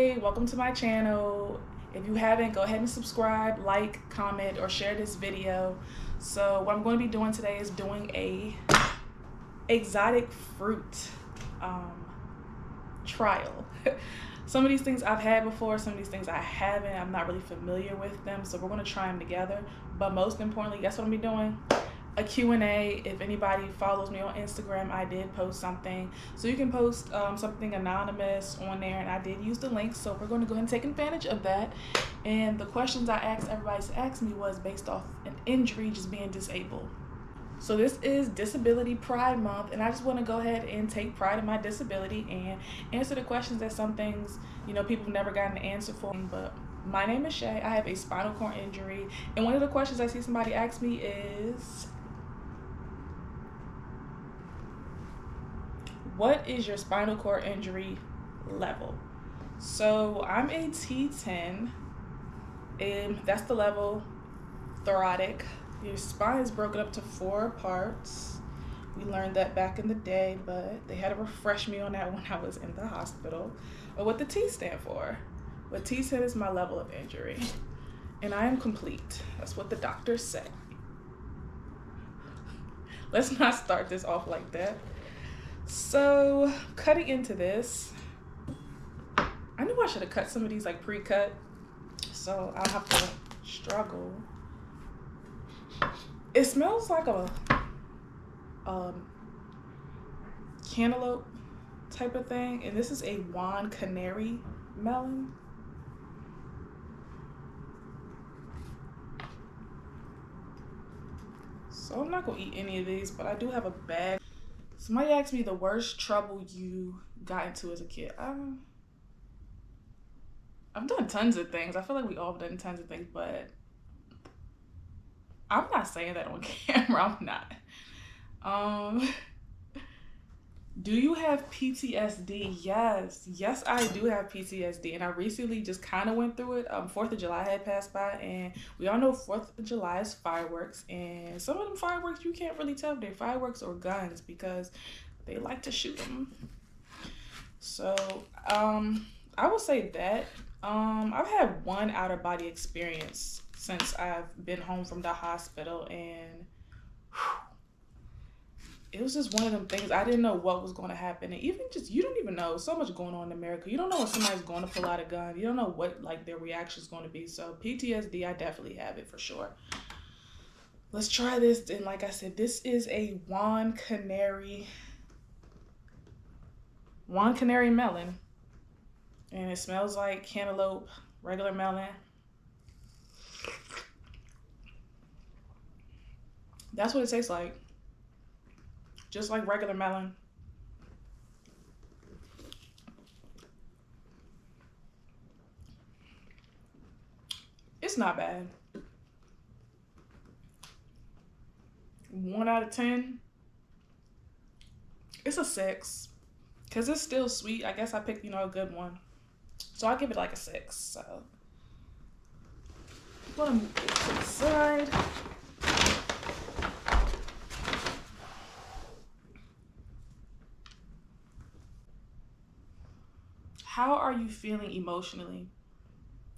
Hey, welcome to my channel. If you haven't, go ahead and subscribe, like, comment, or share this video. So what I'm going to be doing today is doing a exotic fruit trial. Some of these things I've had before, some of these things I haven't. I'm not really familiar with them, so we're going to try them together. But most importantly, guess what I'm going to be doing? A Q&A. If anybody follows me on Instagram, I did post something, so you can post something anonymous on there, and I did use the link, so we're going to go ahead and take advantage of that. And the questions I asked everybody to ask me was based off an injury, just being disabled. So this is Disability Pride Month, and I just want to go ahead and take pride in my disability and answer the questions that some things, people have never gotten an answer for. But my name is Shay. I have a spinal cord injury, and one of the questions I see somebody ask me is, what is your spinal cord injury level? So I'm a T10, and that's the level thoracic. Your spine is broken up to 4 parts. We learned that back in the day, but they had to refresh me on that when I was in the hospital. Or what the T stand for. What T said is my level of injury. And I am complete. That's what the doctors say. Let's not start this off like that. So, cutting into this, I knew I should have cut some of these like pre-cut, so I'll have to struggle. It smells like a cantaloupe type of thing, and this is a Juan Canary melon. So I'm not gonna eat any of these, but I do have a bag. Somebody asked me the worst trouble you got into as a kid. I've done tons of things. I feel like we all have done tons of things, but I'm not saying that on camera. I'm not. Do you have PTSD? Yes, I do have PTSD, and I recently just kind of went through it. 4th of July had passed by, and we all know 4th of July is fireworks, and some of them fireworks you can't really tell if they're fireworks or guns because they like to shoot them. So I would say that I've had one out-of-body experience since I've been home from the hospital, and it was just one of them things. I didn't know what was going to happen. And even just, you don't even know. So much going on in America. You don't know when somebody's going to pull out a gun. You don't know what their reaction is going to be. So PTSD, I definitely have it for sure. Let's try this. And like I said, this is a Juan Canary melon. And it smells like cantaloupe, regular melon. That's what it tastes like. Just like regular melon. It's not bad. 1 out of 10. It's a 6. Because it's still sweet. I guess I picked, a good one. So I'll give it like a 6. So I'm going to move it to the side. How are you feeling emotionally?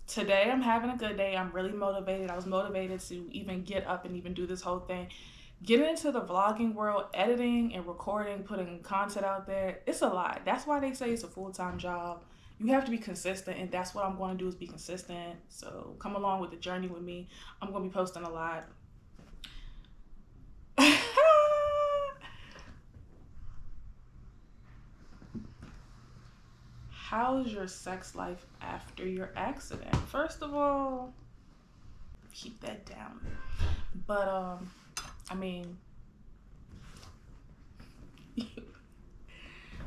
Today, I'm having a good day. I'm really motivated. I was motivated to even get up and even do this whole thing. Getting into the vlogging world, editing and recording, putting content out there, it's a lot. That's why they say it's a full-time job. You have to be consistent, and that's what I'm going to do is be consistent. So come along with the journey with me. I'm going to be posting a lot. How's your sex life after your accident? First of all, keep that down. But I mean,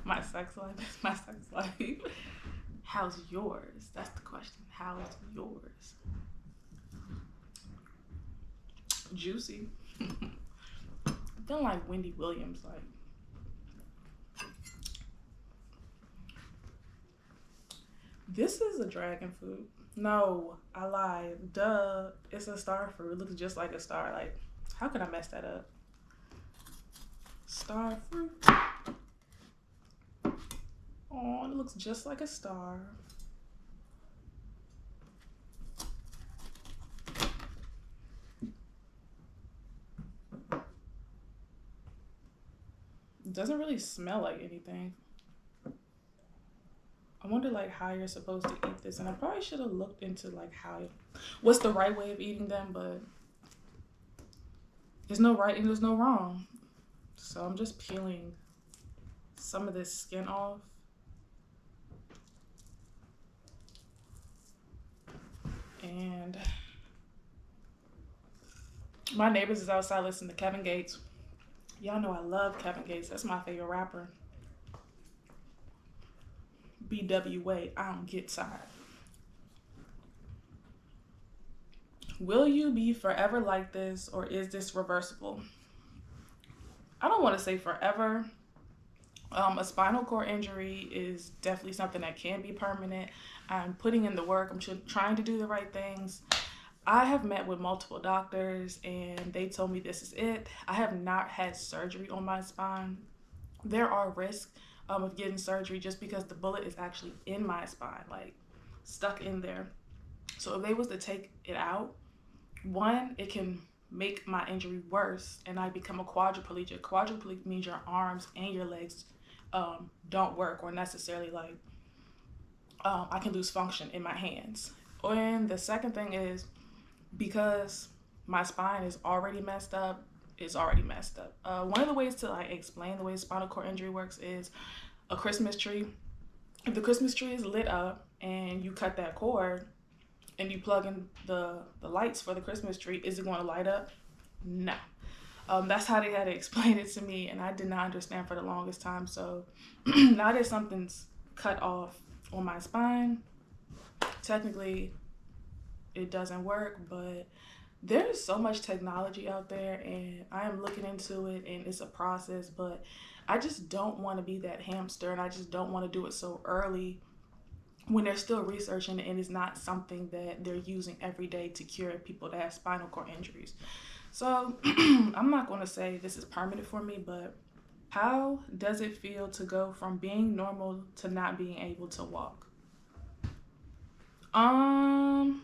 my sex life is my sex life. How's yours? That's the question. How's yours? Juicy. Feeling like Wendy Williams, like. This is a dragon fruit. No, I lied. Duh. It's a star fruit. It looks just like a star. Like, how could I mess that up? Star fruit. Oh, it looks just like a star. Doesn't really smell like anything. I wonder like how you're supposed to eat this, and I probably should have looked into like what's the right way of eating them, but there's no right and there's no wrong. So I'm just peeling some of this skin off. And my neighbors is outside listening to Kevin Gates. Y'all know I love Kevin Gates. That's my favorite rapper. BWA, I don't get tired. Will you be forever like this, or is this reversible? I don't want to say forever. A spinal cord injury is definitely something that can be permanent. I'm putting in the work. I'm trying to do the right things. I have met with multiple doctors and they told me this is it. I have not had surgery on my spine. There are risks of getting surgery just because the bullet is actually in my spine, like stuck in there. So if they was to take it out, one, it can make my injury worse and I become a quadriplegic. Quadriplegic means your arms and your legs don't work, or necessarily like I can lose function in my hands. And the second thing is, because my spine is already messed up, it's already messed up. One of the ways to like explain the way spinal cord injury works is a Christmas tree. If the Christmas tree is lit up and you cut that cord and you plug in the lights for the Christmas tree, is it going to light up? No. That's how they had to explain it to me, and I did not understand for the longest time. So now that something's cut off on my spine, technically it doesn't work, but there's so much technology out there and I am looking into it, and it's a process, but I just don't want to be that hamster, and I just don't want to do it so early when they're still researching it and it's not something that they're using every day to cure people that have spinal cord injuries. So I'm not going to say this is permanent for me, but how does it feel to go from being normal to not being able to walk? How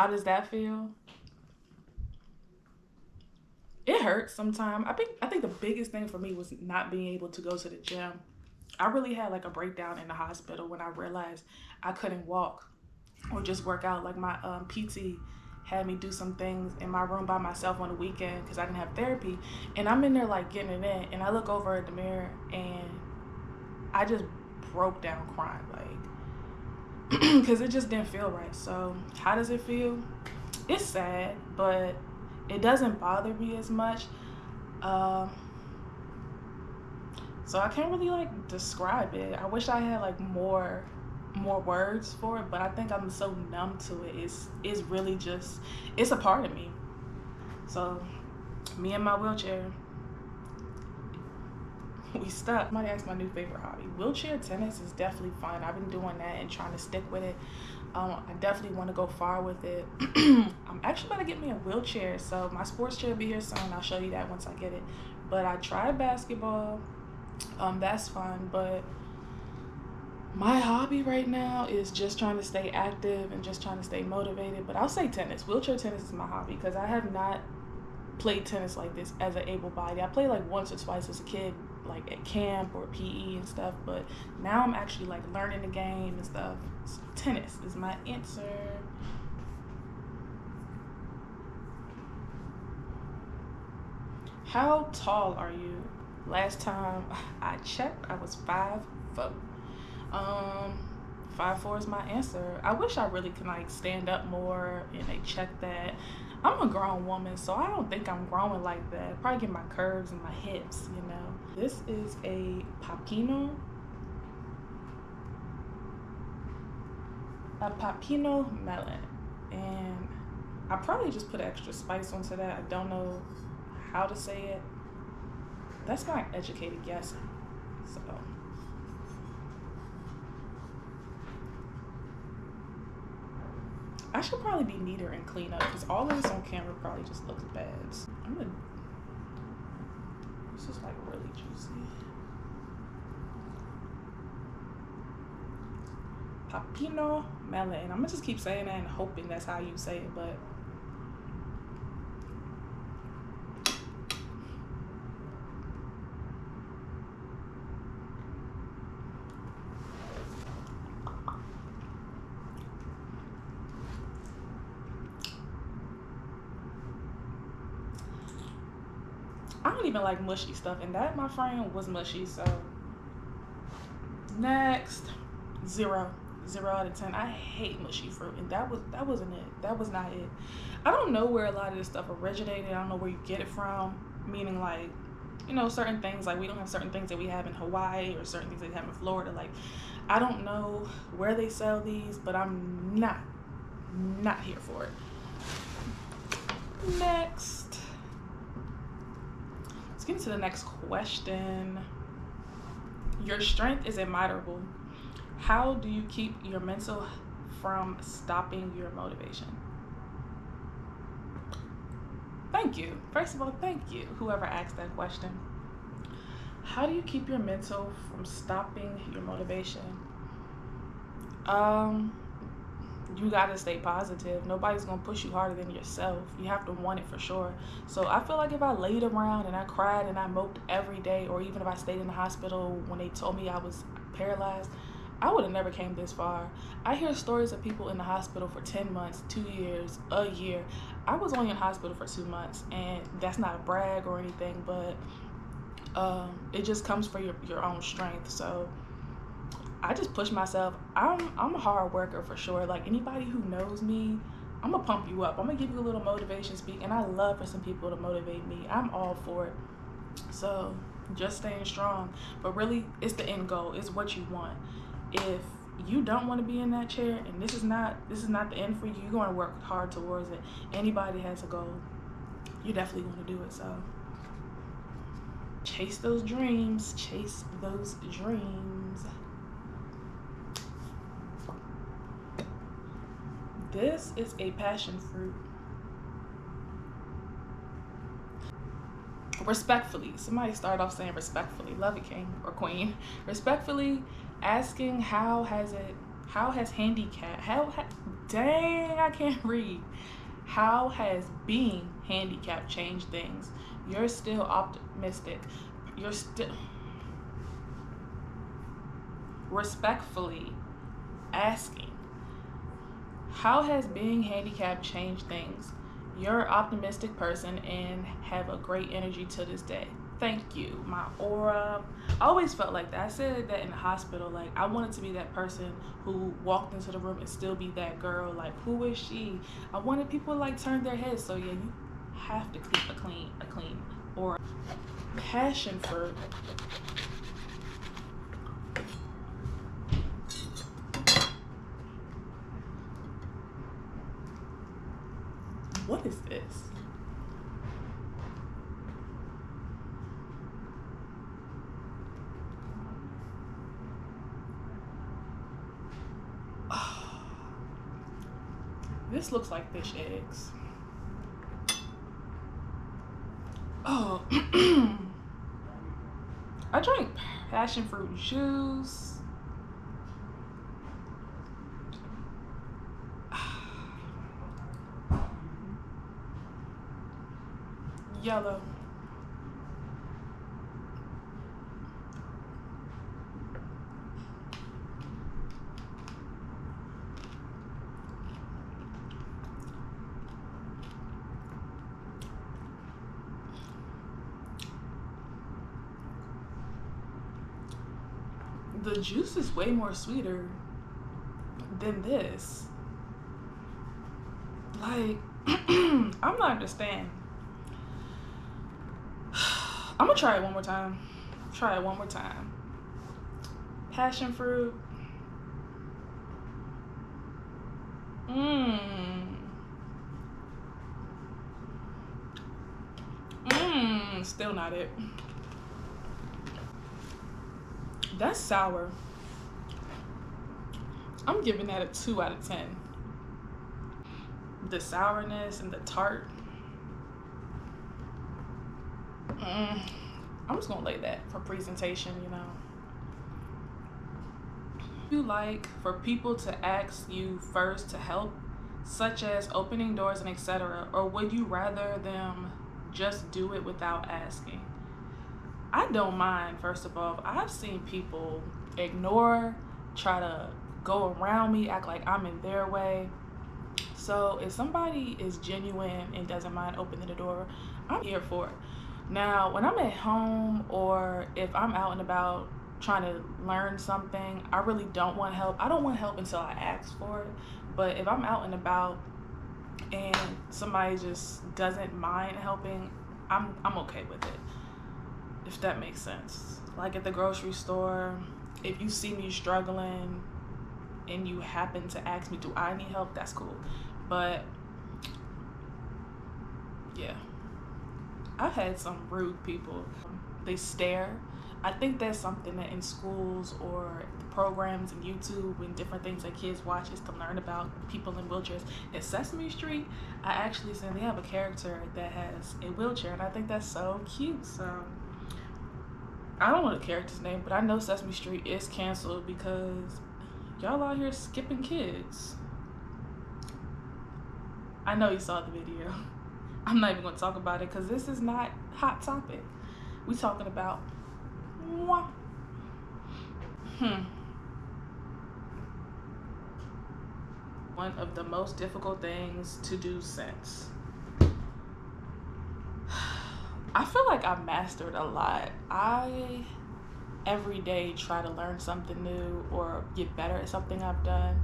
does that feel? It hurts sometimes. I think the biggest thing for me was not being able to go to the gym. I really had like a breakdown in the hospital when I realized I couldn't walk or just work out. Like my PT had me do some things in my room by myself on the weekend because I didn't have therapy, and I'm in there like getting it in, and I look over at the mirror and I just broke down crying, like because it just didn't feel right. So how does it feel? It's sad, but it doesn't bother me as much. So I can't really like describe it. I wish I had like more words for it, but I think I'm so numb to it. It's really just, it's a part of me. So me and my wheelchair, we stuck. Somebody asked my new favorite hobby. Wheelchair tennis is definitely fun. I've been doing that and trying to stick with it. I definitely want to go far with it. I'm actually about to get me a wheelchair, so my sports chair will be here soon. I'll show you that once I get it. But I tried basketball. That's fun, but my hobby right now is just trying to stay active and just trying to stay motivated. But I'll say tennis. Wheelchair tennis is my hobby because I have not played tennis like this as an able body. I played like once or twice as a kid, like at camp or PE and stuff, but now I'm actually like learning the game and stuff. So tennis is my answer. How tall are you? Last time I checked, I was 5'4". 5'4" is my answer. I wish I really could like stand up more and they check that. I'm a grown woman, so I don't think I'm growing like that. Probably get my curves and my hips, you know. This is a Pepino Melon, and I probably just put extra spice onto that. I don't know how to say it. That's my educated guess. So I should probably be neater and clean up because all of this on camera probably just looks bad. This is like really juicy. Pepino Melon. I'm gonna just keep saying that and hoping that's how you say it, but I don't even like mushy stuff, and that, my friend, was mushy. So next, 0 out of 10. I hate mushy fruit, and that wasn't it. That was not it. I don't know where a lot of this stuff originated. I don't know where you get it from. Meaning, like, you know, certain things, like we don't have certain things that we have in Hawaii or certain things that we have in Florida. Like, I don't know where they sell these, but I'm not here for it. Next, let's get into the next question. Your strength is admirable. How do you keep your mental from stopping your motivation? Thank you. First of all, thank you, whoever asked that question. How do you keep your mental from stopping your motivation? You gotta stay positive. Nobody's gonna push you harder than yourself. You have to want it for sure. So I feel like if I laid around and I cried and I moped every day, or even if I stayed in the hospital when they told me I was paralyzed, I would have never came this far. I hear stories of people in the hospital for 10 months, 2 years, a year. I was only in hospital for 2 months, and that's not a brag or anything, but it just comes from your own strength. So I just push myself. I'm a hard worker for sure. Like, anybody who knows me, I'm gonna pump you up. I'm gonna give you a little motivation speak, and I love for some people to motivate me. I'm all for it. So just staying strong. But really, it's the end goal. It's what you want. If you don't want to be in that chair, and this is not the end for you, you're going to work hard towards it. Anybody has a goal. You definitely want to do it. So chase those dreams. Chase those dreams. This is a passion fruit. Respectfully, somebody started off saying respectfully. Love it, king or queen. Respectfully asking, how has dang, I can't read. How has being handicapped changed things? You're still optimistic. You're still respectfully asking, how has being handicapped changed things? You're an optimistic person and have a great energy to this day. Thank you. My aura. I always felt like that. I said that in the hospital. Like, I wanted to be that person who walked into the room and still be that girl. Like, who is she? I wanted people to, like, turn their heads. So yeah, you have to keep a clean aura. Passion fruit. What is this? Oh, this looks like fish eggs. Oh, I drank passion fruit juice. Yellow. The juice is way more sweeter than this. Like, I'm not understanding. I'm gonna try it one more time. Passion fruit. Still not it. That's sour. I'm giving that a 2 out of 10. The sourness and the tart. I'm just gonna lay that for presentation, you know. You like for people to ask you first to help, such as opening doors and etc., or would you rather them just do it without asking? I don't mind. First of all, I've seen people ignore, try to go around me, act like I'm in their way. So if somebody is genuine and doesn't mind opening the door, I'm here for it. Now, when I'm at home or if I'm out and about trying to learn something, I really don't want help. I don't want help until I ask for it. But if I'm out and about and somebody just doesn't mind helping, I'm okay with it. If that makes sense. Like at the grocery store, if you see me struggling and you happen to ask me, do I need help? That's cool. But yeah, I've had some rude people. They stare. I think that's something that in schools or the programs and YouTube and different things that kids watch is to learn about people in wheelchairs. At Sesame Street, I actually said they have a character that has a wheelchair, and I think that's so cute. So I don't know the character's name, but I know Sesame Street is canceled because y'all out here skipping kids. I know you saw the video. I'm not even going to talk about it because this is not hot topic. We talking about one of the most difficult things to do since. I feel like I've mastered a lot. I every day try to learn something new or get better at something I've done.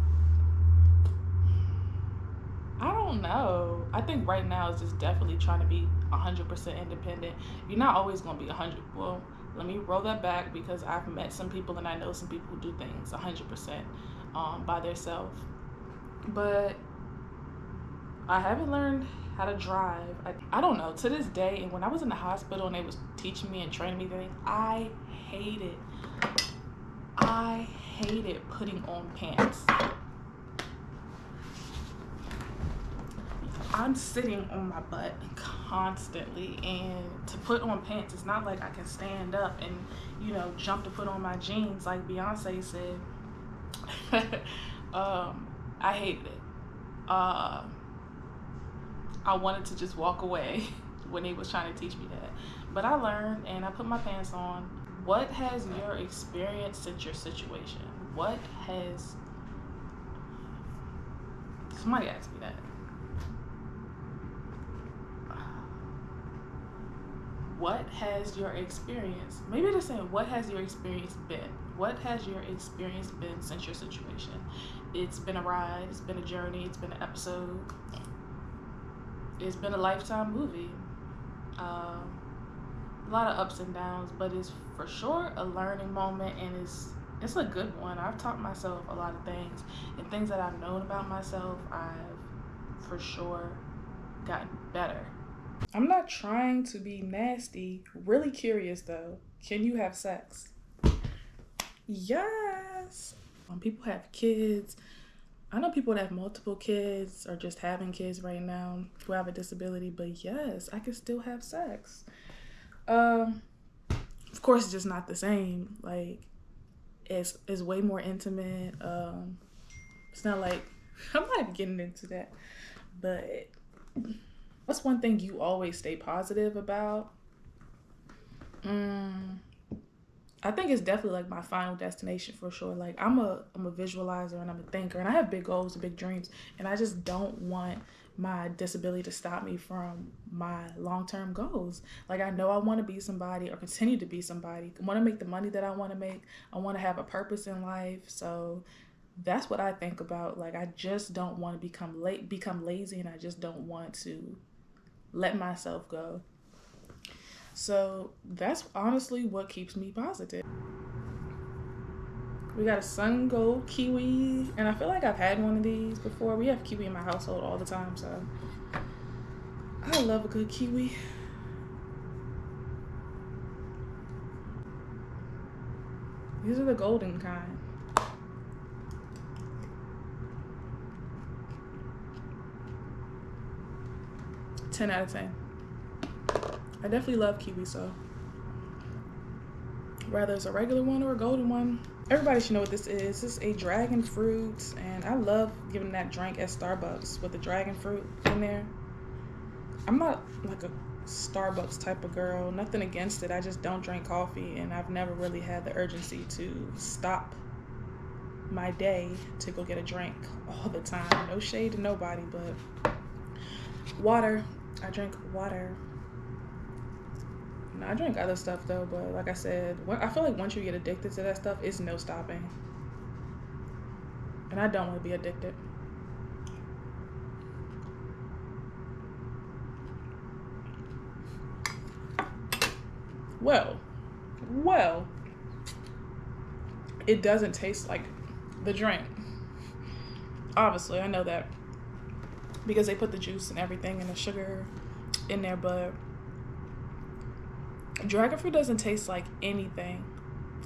I don't know. I think right now it's just definitely trying to be 100% independent. You're not always going to be 100. Well, let me roll that back because I've met some people and I know some people who do things 100% by themselves. But I haven't learned how to drive. I don't know. To this day, and when I was in the hospital and they was teaching me and training me things, I hated putting on pants. I'm sitting on my butt constantly, and to put on pants, it's not like I can stand up and, you know, jump to put on my jeans like Beyonce said. I hated it. I wanted to just walk away when they was trying to teach me that. But I learned and I put my pants on. What has your experience since your situation? Somebody asked me that. What has your experience, maybe they're saying, what has your experience been? What has your experience been since your situation? It's been a ride, it's been a journey, it's been an episode, it's been a lifetime movie. A lot of ups and downs, but it's for sure a learning moment, and it's a good one. I've taught myself a lot of things, and things that I've known about myself, I've for sure gotten better. I'm not trying to be nasty. Really curious though. Can you have sex? Yes. When people have kids, I know people that have multiple kids or just having kids right now who have a disability, but yes, I can still have sex. Of course, it's just not the same. Like, it's way more intimate. It's not like, I'm not even getting into that, but what's one thing you always stay positive about? I think it's definitely like my final destination for sure. Like I'm a visualizer and I'm a thinker, and I have big goals and big dreams, and I just don't want my disability to stop me from my long-term goals. Like I know I want to be somebody or continue to be somebody. I want to make the money that I want to make. I want to have a purpose in life. So that's what I think about. Like I just don't want to become lazy, and I just don't want to let myself go. So that's honestly what keeps me positive. We got a sun gold kiwi, and I feel like I've had one of these before. We have kiwi in my household all the time, so I love a good kiwi. These are the golden kind. Ten out of 10. I definitely love kiwi, so whether it's a regular one or a golden one, everybody should know what this is. This is a dragon fruit, and I love giving that drink at Starbucks with the dragon fruit in there. I'm not like a Starbucks type of girl, nothing against it. I just don't drink coffee, and I've never really had the urgency to stop my day to go get a drink all the time. No shade to nobody, but water. I drink water. I drink other stuff though, but like I said, I feel like once you get addicted to that stuff, it's no stopping. And I don't want to be addicted. Well, it doesn't taste like the drink. Obviously, I know that because they put the juice and everything and the sugar in there, but dragon fruit doesn't taste like anything.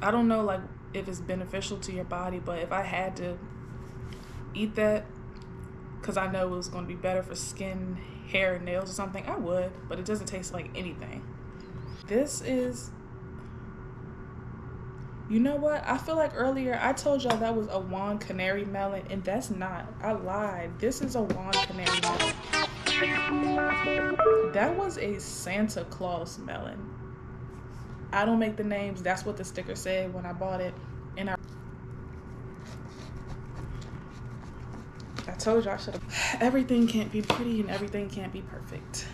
I don't know like if it's beneficial to your body, but if I had to eat that because I know it was going to be better for skin, hair, and nails or something, I would, but it doesn't taste like anything. This is, you know what? I feel like earlier I told y'all that was a Juan Canary melon, and that's not. I lied. This is a Juan Canary melon. That was a Santa Claus melon. I don't make the names. That's what the sticker said when I bought it. And I told you I should have. Everything can't be pretty and everything can't be perfect.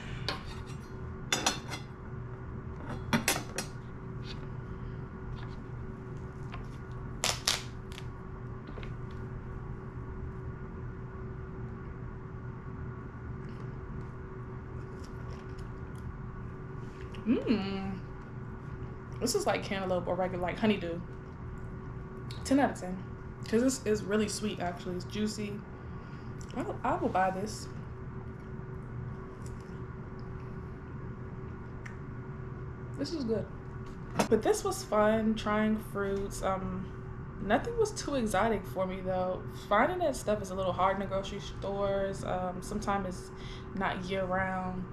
This is like cantaloupe or regular like honeydew. 10 out of 10. Because this is really sweet actually. It's juicy. I will buy this. This is good. But this was fun, trying fruits. Nothing was too exotic for me though. Finding that stuff is a little hard in the grocery stores. Sometimes it's not year round.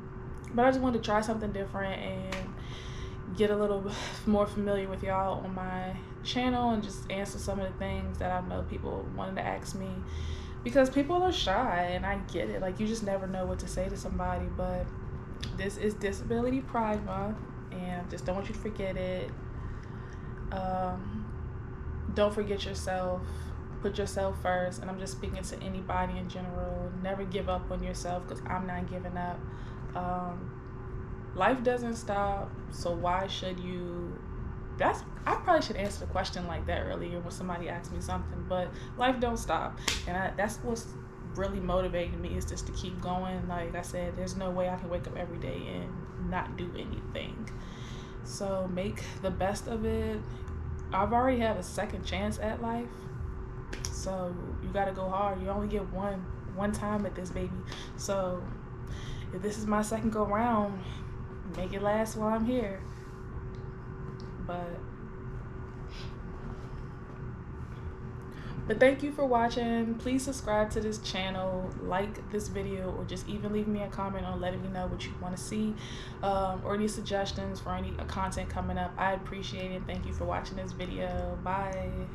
But I just wanted to try something different and get a little more familiar with y'all on my channel and just answer some of the things that I know people wanted to ask me, because people are shy and I get it. Like, you just never know what to say to somebody. But this is Disability Pride Month and just don't want you to forget it. Don't forget yourself. Put yourself first. And I'm just speaking to anybody in general. Never give up on yourself, because I'm not giving up. Life doesn't stop, so why should you? I probably should answer the question like that earlier when somebody asked me something, but life don't stop, and that's what's really motivating me, is just to keep going. Like I said, there's no way I can wake up every day and not do anything. So make the best of it. I've already have a second chance at life, so you gotta go hard. You only get one time at this, baby. So if this is my second go round, make it last while I'm here. But thank you for watching. Please subscribe to this channel, like this video, or just even leave me a comment on letting me know what you want to see, or any suggestions for any content coming up. I appreciate it. Thank you for watching this video. Bye.